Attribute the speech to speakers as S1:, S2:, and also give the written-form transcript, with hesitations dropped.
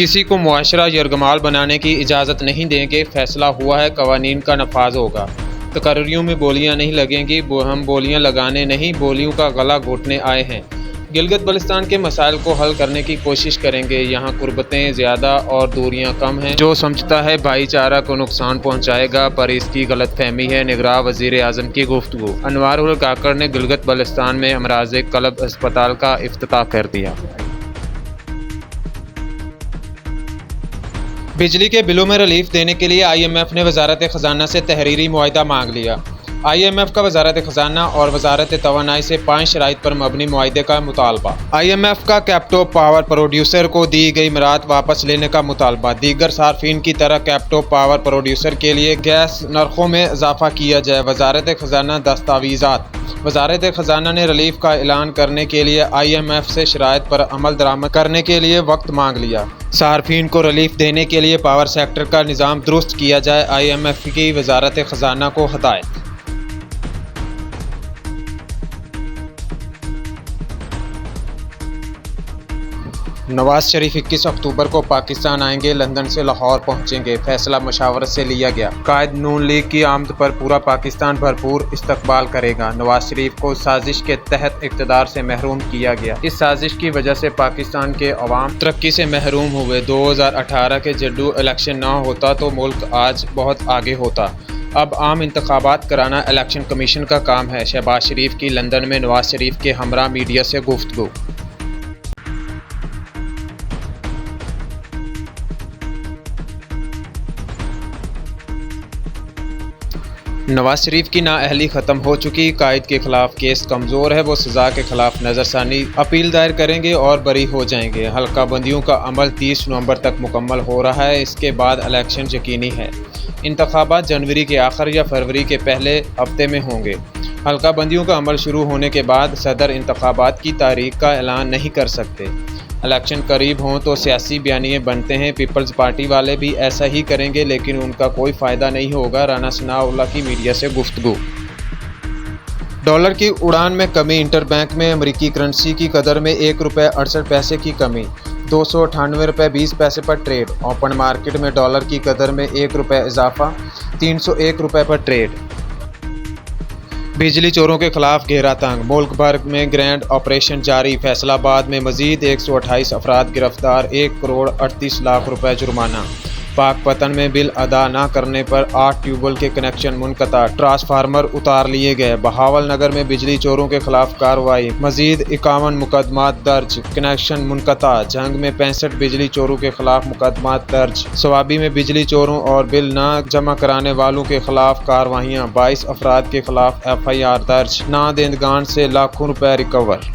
S1: किसी को मुआशरा यरगमाल बनाने की इजाज़त नहीं देंगे, फैसला हुआ है कवानीन का नफाज होगा। तकर्रियों में बोलियां नहीं लगेंगी, हम बोलियां लगाने नहीं, बोलियों का गला घोटने आए हैं। गिलगित बल्तिस्तान के मसाइल को हल करने की कोशिश करेंगे। यहाँ कुर्बतें ज़्यादा और दूरियाँ कम हैं। जो समझता है भाईचारा को नुकसान पहुँचाएगा, पर इसकी गलत फहमी है। निगरान वज़ीर आज़म की गुफ्तगू। अनवार उल काकर ने गिलगित बल्तिस्तान में अमराज़ क़ल्ब अस्पताल का इफ्तिताह कर दिया। बिजली के बिलों में रिलीफ देने के लिए IMF ने वजारत ख़जाना से तहरीरी मुआहिदा मांग लिया। IMF का वजारत ख़जाना और वजारत तवानाई से 5 शराइत पर मबनी मुआहिदे का मुतालबा। IMF का कैप्टो पावर प्रोड्यूसर को दी गई मराद वापस लेने का मुतालबा। दीगर सार्फिन की तरह कैप्टो पावर प्रोड्यूसर के लिए गैस नरखों में इजाफा किया जाए। वजारत ख़जाना दस्तावेज़ात। वजारत ख़जाना ने रिलीफ का ऐलान करने के लिए IMF से शराइत पर अमल दरामद करने के लिए वक्त मांग लिया। सार्फिन को रिलीफ देने के लिए पावर सेक्टर का निज़ाम दुरुस्त किया जाए। IMF की वजारत ख़जाना को हदायत। नवाज शरीफ 21 अक्टूबर को पाकिस्तान आएंगे, लंदन से लाहौर पहुंचेंगे। फैसला मशावरत से लिया गया। कायद नून लीग की आमद पर पूरा पाकिस्तान भरपूर इस्तकबाल करेगा। नवाज शरीफ को साजिश के तहत इक़्तिदार से महरूम किया गया। इस साजिश की वजह से पाकिस्तान के अवाम तरक्की से महरूम हुए। 2018 के जड्डू इलेक्शन न होता तो मुल्क आज बहुत आगे होता। अब आम इंतखाबात कराना इलेक्शन कमीशन का काम है। शहबाज शरीफ की लंदन में नवाज शरीफ के हमरा मीडिया से गुफ्तगू। नवाज शरीफ की नाअहली ख़त्म हो चुकी। कायद के खिलाफ केस कमज़ोर है, वो सज़ा के खिलाफ नज़रसानी अपील दायर करेंगे और बरी हो जाएंगे। हल्का बंदियों का अमल 30 नवंबर तक मुकम्मल हो रहा है। इसके बाद इलेक्शन यकीनी है। इंतखाबात जनवरी के आखिर या फरवरी के पहले हफ्ते में होंगे। हल्का बंदियों का अमल शुरू होने के बाद सदर इंतखाबात की तारीख का ऐलान नहीं कर सकते। इलेक्शन करीब हों तो सियासी बयानिए बनते हैं। पीपल्स पार्टी वाले भी ऐसा ही करेंगे, लेकिन उनका कोई फ़ायदा नहीं होगा। राना सनाउल्लाह की मीडिया से गुफ्तगू। डॉलर की उड़ान में कमी। इंटरबैंक में अमरीकी करेंसी की कदर में ₹1.68 की कमी। 298 रुपये 20 पैसे पर ट्रेड। ओपन मार्केट में डॉलर की कदर में ₹1 इजाफा, 301 रुपये पर ट्रेड। बिजली चोरों के खिलाफ घेरा तंग। मुल्क भर में ग्रैंड ऑपरेशन जारी। फैसलाबाद में मजीद 128 अफराद गिरफ्तार। 1,38,00,000 रुपये जुर्माना। पाकपतन में बिल अदा न करने पर 8 ट्यूबवेल के कनेक्शन मुनक़ता। ट्रांसफार्मर उतार लिए गए। बहावल नगर में बिजली चोरों के खिलाफ कार्रवाई। मजीद 51 मुकदमात दर्ज। कनेक्शन मुनक़ता। जंग में 65 बिजली चोरों के खिलाफ मुकदमात दर्ज। स्वाबी में बिजली चोरों और बिल न जमा कराने वालों के खिलाफ कार्रवाइयाँ। 22 अफराद के खिलाफ FIR दर्ज। नादेंदगान से लाखों रुपये रिकवर।